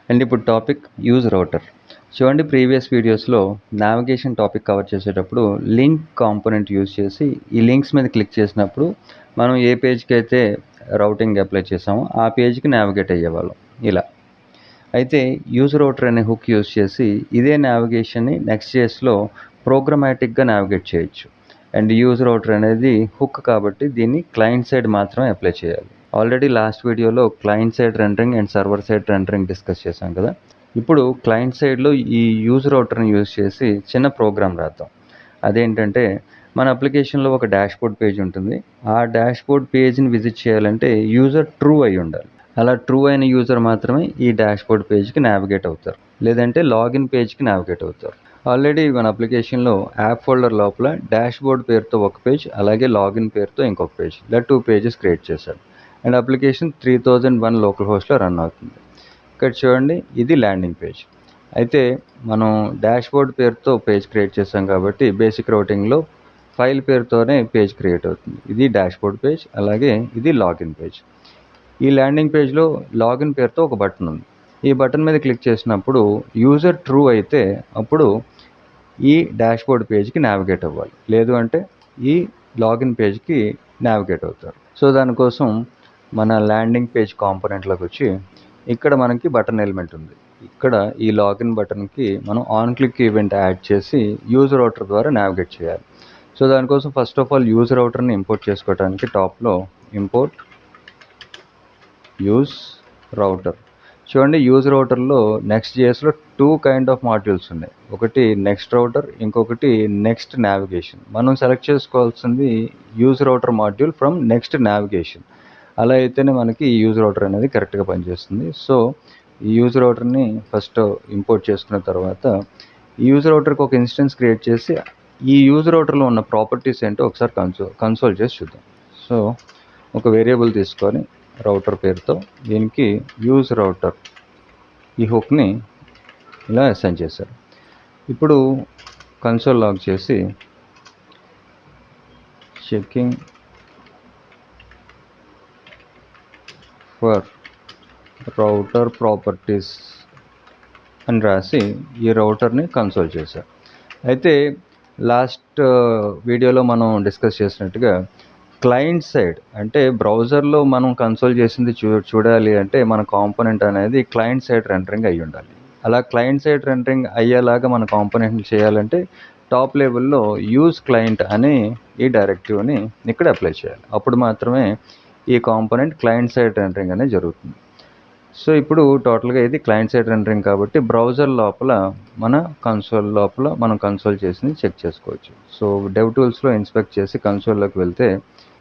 And ఇప్పుడు topic use router. చూడండి, previous వీడియోస్లో నావిగేషన్ టాపిక్ కవర్ చేసేటప్పుడు లింక్ కాంపోనెంట్ యూజ్ చేసి ఈ లింక్స్ మీద క్లిక్ చేసినప్పుడు మనం ఏ పేజ్కి అయితే రౌటింగ్ అప్లై చేసామో ఆ పేజ్కి నావిగేట్ అయ్యేవాళ్ళం ఇలా. అయితే యూజ్ రౌటర్ అనే హుక్ యూజ్ చేసి ఇదే నావిగేషన్ని నెక్స్ట్.js-లో ప్రోగ్రామాటిక్గా నావిగేట్ చేయొచ్చు. అండ్ యూజ్ రౌటర్ అనేది హుక్ కాబట్టి దీన్ని క్లయింట్ సైడ్ మాత్రమే అప్లై చేయాలి. ఆల్రెడీ లాస్ట్ వీడియోలో client side rendering and server side rendering discuss చేశాం కదా. ఇప్పుడు క్లయింట్ సైడ్లో ఈ యూజ్ రౌటర్ని యూజ్ చేసి చిన్న ప్రోగ్రామ్ రాద్దాం. అదేంటంటే, మన అప్లికేషన్లో ఒక డాష్బోర్డ్ పేజ్ ఉంటుంది. ఆ డాష్బోర్డ్ పేజ్ని విజిట్ చేయాలంటే యూజర్ ట్రూ అయి ఉండాలి. అలా ట్రూ అయిన యూజర్ మాత్రమే ఈ డాష్బోర్డ్ పేజ్కి నావిగేట్ అవుతారు, లేదంటే లాగిన్ పేజ్కి నావిగేట్ అవుతారు. ఆల్రెడీ మన అప్లికేషన్లో యాప్ ఫోల్డర్ లోపల డాష్బోర్డ్ పేరుతో ఒక పేజ్, అలాగే లాగిన్ పేరుతో ఇంకొక పేజ్, ఇలా 2 పేజెస్ క్రియేట్ చేశాడు. అండ్ అప్లికేషన్ 3001 లోకల్ హోస్ట్లో రన్ అవుతుంది. ఇక్కడ చూడండి, ఇది ల్యాండింగ్ పేజ్. అయితే మనం డాష్బోర్డ్ పేరుతో పేజ్ క్రియేట్ చేసాం కాబట్టి బేసిక్ రౌటింగ్లో ఫైల్ పేరుతోనే పేజ్ క్రియేట్ అవుతుంది. ఇది డాష్బోర్డ్ పేజ్, అలాగే ఇది లాగిన్ పేజ్. ఈ ల్యాండింగ్ పేజ్లో లాగిన్ పేరుతో ఒక బటన్ ఉంది. ఈ బటన్ మీద క్లిక్ చేసినప్పుడు యూజర్ ట్రూ అయితే అప్పుడు ఈ డాష్బోర్డ్ పేజ్కి నావిగేట్ అవ్వాలి, లేదు అంటే ఈ లాగిన్ పేజ్కి నావిగేట్ అవుతారు. సో దానికోసం మన ల్యాండింగ్ పేజ్ కాంపోనెంట్లోకి వచ్చి ఇక్కడ మనకి బటన్ ఎలిమెంట్ ఉంది. ఇక్కడ ఈ లాగిన్ బటన్కి మనం ఆన్ క్లిక్ ఈవెంట్ యాడ్ చేసి యూజ్ రౌటర్ ద్వారా నావిగేట్ చేయాలి. సో దానికోసం ఫస్ట్ ఆఫ్ ఆల్ యూజ్ రౌటర్ని ఇంపోర్ట్ చేసుకోవడానికి టాప్లో ఇంపోర్ట్ యూజ్ రౌటర్. చూడండి, యూజ్ రౌటర్లో నెక్స్ట్.js-లో 2 కైండ్ ఆఫ్ మాడ్యూల్స్ ఉన్నాయి. ఒకటి నెక్స్ట్ రౌటర్, ఇంకొకటి నెక్స్ట్ నావిగేషన్. మనం సెలెక్ట్ చేసుకోవాల్సింది use router module from next navigation. అలా అయితేనే మనకి ఈ యూజ్ రౌటర్ అనేది కరెక్ట్గా పనిచేస్తుంది. సో ఈ యూజ్ రౌటర్ని ఫస్ట్ ఇంపోర్ట్ చేసుకున్న తర్వాత ఈ యూజ్ రౌటర్కి ఒక ఇన్స్టెన్స్ క్రియేట్ చేసి ఈ యూజ్ రౌటర్లో ఉన్న ప్రాపర్టీస్ ఏంటో ఒకసారి కన్సోల్ చేసి చూద్దాం. సో ఒక వేరియబుల్ తీసుకొని రౌటర్ పేరుతో దీనికి యూజ్ రౌటర్ ఈ హుక్ని ఇలా అసైన్ చేశారు. ఇప్పుడు కన్సోల్ లాగ్ చేసి చెకింగ్ ఫర్ రౌటర్ ప్రాపర్టీస్ అని రాసి ఈ రౌటర్ని కన్సోల్ చేశారు. అయితే లాస్ట్ వీడియోలో మనం డిస్కస్ చేసినట్టుగా క్లయింట్ సైడ్ అంటే బ్రౌజర్లో మనం కన్సోల్ చేసింది చూడాలి అంటే మన కాంపోనెంట్ అనేది క్లయింట్ సైడ్ రెండరింగ్ అయ్యి ఉండాలి. అలా క్లయింట్ సైడ్ రెండరింగ్ అయ్యేలాగా మన కాంపోనెంట్ని చేయాలంటే టాప్ లెవెల్లో యూజ్ క్లయింట్ అనే ఈ డైరెక్టివ్ని ఇక్కడ అప్లై చేయాలి. అప్పుడు మాత్రమే ఈ కాంపోనెంట్ క్లయింట్ సైడ్ రెండరింగ్ అనేది జరుగుతుంది. సో ఇప్పుడు టోటల్గా ఇది క్లయింట్ సైడ్ రెండరింగ్ కాబట్టి బ్రౌజర్ లోపల మన కన్సోల్ లోపల మనం కన్సోల్ చేసింది చెక్ చేసుకోవచ్చు. సో డెవ్ టూల్స్లో ఇన్స్పెక్ట్ చేసి కన్సోల్లోకి వెళ్తే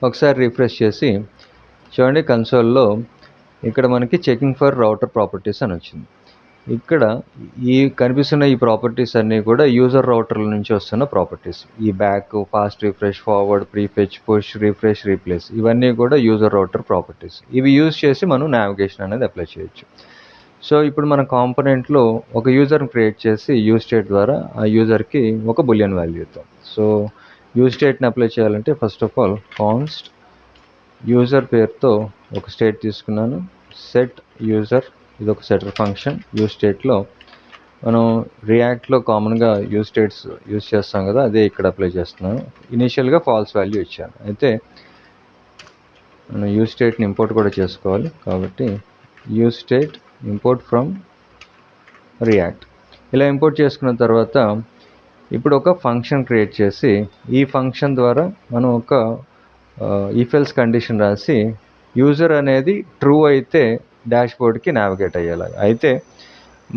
ఒకసారి రిఫ్రెష్ చేసి చూడండి, కన్సోల్లో ఇక్కడ మనకి చెకింగ్ ఫర్ రౌటర్ ప్రాపర్టీస్ అని వచ్చింది. ఇక్కడ ఈ కనిపిస్తున్న ఈ ప్రాపర్టీస్ అన్నీ కూడా యూజర్ రౌటర్ల నుంచి వస్తున్న ప్రాపర్టీస్. ఈ back, fast refresh, forward, prefetch, push, refresh, replace ఇవన్నీ కూడా యూజర్ రౌటర్ ప్రాపర్టీస్. ఇవి యూజ్ చేసి మనం నావిగేషన్ అనేది అప్లై చేయొచ్చు. సో ఇప్పుడు మన కాంపోనెంట్లో ఒక యూజర్ని క్రియేట్ చేసి యూజ్ స్టేట్ ద్వారా ఆ యూజర్కి ఒక బులియన్ వాల్యూ ఇద్దాం. సో యూజ్ స్టేట్ని అప్లై చేయాలంటే first of all const user పేరుతో ఒక స్టేట్ తీసుకున్నాను. సెట్ యూజర్, ఇది ఒక సెటర్ ఫంక్షన్. యూజ్ స్టేట్లో మనం రియాక్ట్లో కామన్గా యూజ్ స్టేట్స్ యూజ్ చేస్తాం కదా, అదే ఇక్కడ అప్లై చేస్తున్నాను. ఇనీషియల్గా ఫాల్స్ వాల్యూ ఇచ్చాను. అయితే మనం యూజ్ స్టేట్ని ఇంపోర్ట్ కూడా చేసుకోవాలి కాబట్టి use state import from react. ఇలా ఇంపోర్ట్ చేసుకున్న తర్వాత ఇప్పుడు ఒక ఫంక్షన్ క్రియేట్ చేసి ఈ ఫంక్షన్ ద్వారా మనం ఒక ఇఫ్ ఎల్స్ కండిషన్ రాసి యూజర్ అనేది ట్రూ అయితే డాష్బోర్డ్కి నావిగేట్ అయ్యేలాగా. అయితే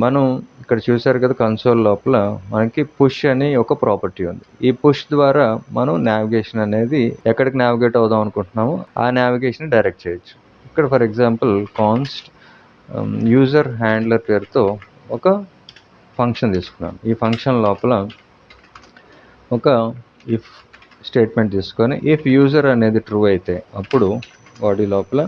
మనం ఇక్కడ చూసారు కదా, కన్సోల్ లోపల మనకి పుష్ అని ఒక ప్రాపర్టీ ఉంది. ఈ పుష్ ద్వారా మనం నావిగేషన్ అనేది ఎక్కడికి నావిగేట్ అవుదాం అనుకుంటున్నామో ఆ నావిగేషన్ డైరెక్ట్ చేయొచ్చు. ఇక్కడ for example const user handler పేరుతో ఒక ఫంక్షన్ తీసుకున్నాను. ఈ ఫంక్షన్ లోపల ఒక ఇఫ్ స్టేట్మెంట్ తీసుకొని ఇఫ్ యూజర్ అనేది ట్రూ అయితే అప్పుడు బాడీ లోపల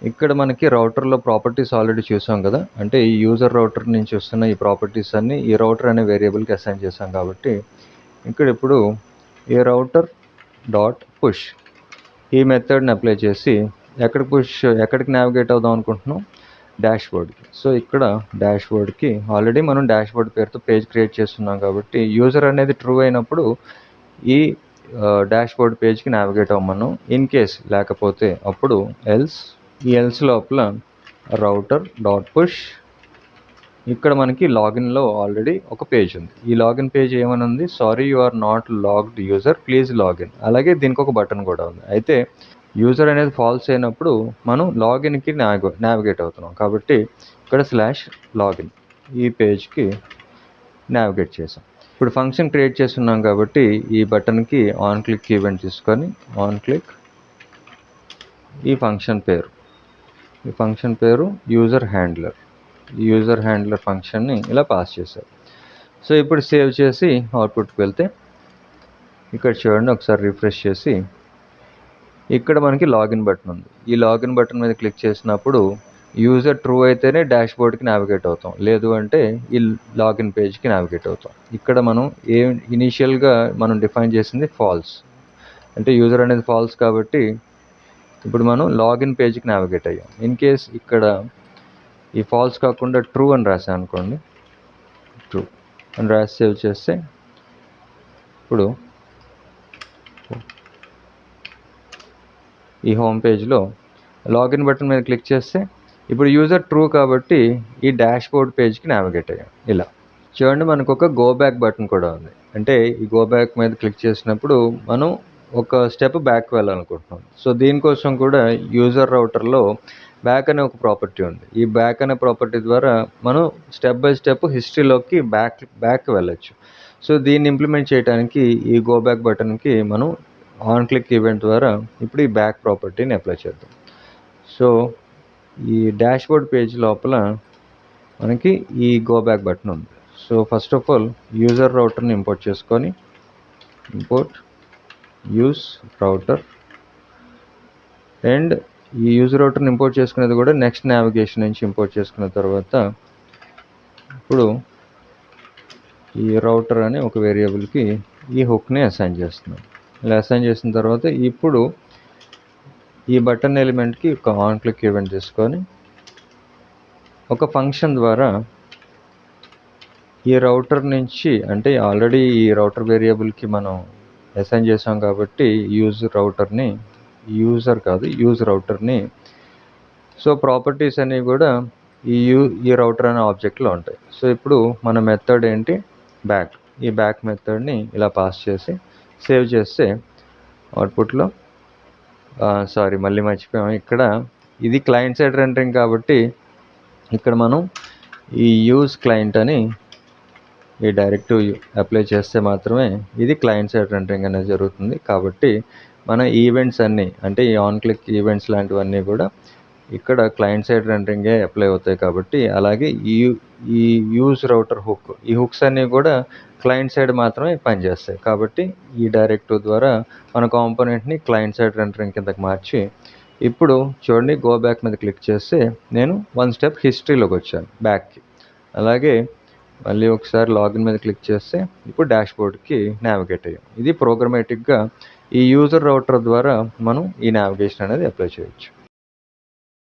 ఇక్కడ మనకి రౌటర్లో ప్రాపర్టీస్ ఆల్రెడీ చూసాం కదా, అంటే ఈ యూజర్ రౌటర్ నుంచి వస్తున్న ఈ ప్రాపర్టీస్ అన్నీ ఈ రౌటర్ అనే వేరియబుల్కి అసైన్ చేసాం కాబట్టి ఇక్కడ ఇప్పుడు ఈ రౌటర్ డాట్ పుష్ ఈ మెథడ్ని అప్లై చేసి ఎక్కడికి నావిగేట్ అవుదాం అనుకుంటున్నాం, డాష్బోర్డ్కి. సో ఇక్కడ డాష్బోర్డ్కి ఆల్రెడీ మనం డాష్బోర్డ్ పేరుతో పేజ్ క్రియేట్ చేస్తున్నాం కాబట్టి యూజర్ అనేది ట్రూ అయినప్పుడు ఈ డాష్బోర్డ్ పేజ్కి నావిగేట్ అవ్వమను. ఇన్ కేస్ లేకపోతే అప్పుడు ఎల్స్, ఈ ఎల్స్ లోపల రౌటర్ డాట్ పుష్, ఇక్కడ మనకి లాగిన్లో ఆల్రెడీ ఒక పేజ్ ఉంది. ఈ లాగిన్ పేజ్ ఏమని ఉంది, sorry you are not logged user please login. అలాగే దీనికి ఒక బటన్ కూడా ఉంది. అయితే యూజర్ అనేది ఫాల్స్ అయినప్పుడు మనం లాగిన్కి నావిగేట్ అవుతున్నాం కాబట్టి ఇక్కడ /లాగిన్ ఈ పేజ్కి నావిగేట్ చేసాం. ఇప్పుడు ఫంక్షన్ క్రియేట్ చేస్తున్నాం కాబట్టి ఈ బటన్కి ఆన్ క్లిక్ ఈవెంట్ తీసుకొని ఆన్ క్లిక్, ఈ ఫంక్షన్ పేరు యూజర్ హ్యాండ్లర్. యూజర్ హ్యాండ్లర్ ఫంక్షన్ని ఇలా పాస్ చేశారు. సో ఇప్పుడు సేవ్ చేసి అవుట్పుట్కి వెళ్తే ఇక్కడ చూడండి, ఒకసారి రిఫ్రెష్ చేసి ఇక్కడ మనకి లాగిన్ బటన్ ఉంది. ఈ లాగిన్ బటన్ మీద క్లిక్ చేసినప్పుడు యూజర్ ట్రూ అయితేనే డాష్బోర్డ్కి నావిగేట్ అవుతాం, లేదు అంటే ఈ లాగిన్ పేజ్కి నావిగేట్ అవుతాం. ఇక్కడ మనం ఇనీషియల్గా మనం డిఫైన్ చేసింది ఫాల్స్, అంటే యూజర్ అనేది ఫాల్స్ కాబట్టి ఇప్పుడు మనం లాగిన్ పేజ్కి నావిగేట్ అయ్యాం. ఇన్ కేస్ ఇక్కడ ఈ ఫాల్స్ కాకుండా ట్రూ అని రాసాం అనుకోండి, ట్రూ అని రాసి సేవ్ చేస్తే ఇప్పుడు ఈ హోమ్ పేజ్లో లాగిన్ బటన్ మీద క్లిక్ చేస్తే ఇప్పుడు యూజర్ ట్రూ కాబట్టి ఈ డాష్బోర్డ్ పేజ్కి నావిగేట్ అయ్యాం. ఇలా చూడండి, మనకు ఒక గో బ్యాక్ బటన్ కూడా ఉంది. అంటే ఈ గో బ్యాక్ మీద క్లిక్ చేసినప్పుడు మనం ఒక స్టెప్ బ్యాక్ వెళ్ళాలనుకుంటున్నాం. సో దీనికోసం కూడా యూజర్ రౌటర్లో బ్యాక్ అనే ఒక ప్రాపర్టీ ఉంది. ఈ బ్యాక్ అనే ప్రాపర్టీ ద్వారా మనం స్టెప్ బై స్టెప్ హిస్టరీలోకి బ్యాక్ వెళ్ళచ్చు. సో దీన్ని ఇంప్లిమెంట్ చేయడానికి ఈ గో బ్యాక్ బటన్కి మనం ఆన్ క్లిక్ ఈవెంట్ ద్వారా ఇప్పుడు ఈ బ్యాక్ ప్రాపర్టీని అప్లై చేద్దాం. సో ఈ డాష్బోర్డ్ పేజ్ లోపల మనకి ఈ గో బ్యాక్ బటన్ ఉంది. So first of all user రౌటర్ని ఇంపోర్ట్ చేసుకొని ఇంపోర్ట్ యూజ్ రౌటర్, అండ్ ఈ యూజర్ రౌటర్ని ఇంపోర్ట్ చేసుకునేది కూడా నెక్స్ట్ నావిగేషన్ నుంచి ఇంపోర్ట్ చేసుకున్న తర్వాత ఇప్పుడు ఈ రౌటర్ అనే ఒక వేరియబుల్కి ఈ హుక్ని అసైన్ చేస్తున్నాం. ఇలా అసైన్ చేసిన తర్వాత ఇప్పుడు ఈ బటన్ ఎలిమెంట్కి ఒక ఆన్ క్లిక్ ఈవెంట్ తీసుకొని ఒక ఫంక్షన్ ద్వారా ఈ రౌటర్ నుంచి, అంటే ఆల్రెడీ ఈ రౌటర్ వేరియబుల్కి మనం అసైన్ చేసాం కాబట్టి యూజ్ రౌటర్ని సో ప్రాపర్టీస్ అనేవి కూడా ఈ రౌటర్ అనే ఆబ్జెక్ట్లో ఉంటాయి. సో ఇప్పుడు మన మెథడ్ ఏంటి, బ్యాక్. ఈ బ్యాక్ మెథడ్ని ఇలా పాస్ చేసి సేవ్ చేస్తే అవుట్పుట్లో మళ్ళీ మర్చిపోయాం. ఇక్కడ ఇది క్లయింట్ సైడ్ రెండరింగ్ కాబట్టి ఇక్కడ మనం ఈ యూజ్ క్లయింట్ అని ఈ డైరెక్టివ్ అప్లై చేస్తే మాత్రమే ఇది క్లయింట్ సైడ్ రెండరింగ్ అనేది జరుగుతుంది. కాబట్టి మన ఈవెంట్స్ అన్నీ, అంటే ఈ ఆన్ క్లిక్ ఈవెంట్స్ లాంటివన్నీ కూడా ఇక్కడ క్లయింట్ సైడ్ రెండరింగే అప్లై అవుతాయి కాబట్టి, అలాగే ఈ యూజ్ రౌటర్ హుక్, ఈ హుక్స్ అన్నీ కూడా క్లయింట్ సైడ్ మాత్రమే పనిచేస్తాయి. కాబట్టి ఈ డైరెక్టివ్ ద్వారా మన కాంపోనెంట్ని క్లయింట్ సైడ్ రెండరింగ్ కిందకి మార్చి ఇప్పుడు చూడండి, గో బ్యాక్ మీద క్లిక్ చేస్తే నేను 1 స్టెప్ హిస్టరీలోకి వచ్చాను బ్యాక్కి. అలాగే మళ్ళీ ఒకసారి లాగిన్ మీద క్లిక్ చేస్తే ఇప్పుడు డాష్బోర్డ్కి నావిగేట్ అయ్యాం. ఇది ప్రోగ్రామేటిక్గా ఈ యూజర్ రౌటర్ ద్వారా మనం ఈ నావిగేషన్ అనేది అప్లై చేయొచ్చు.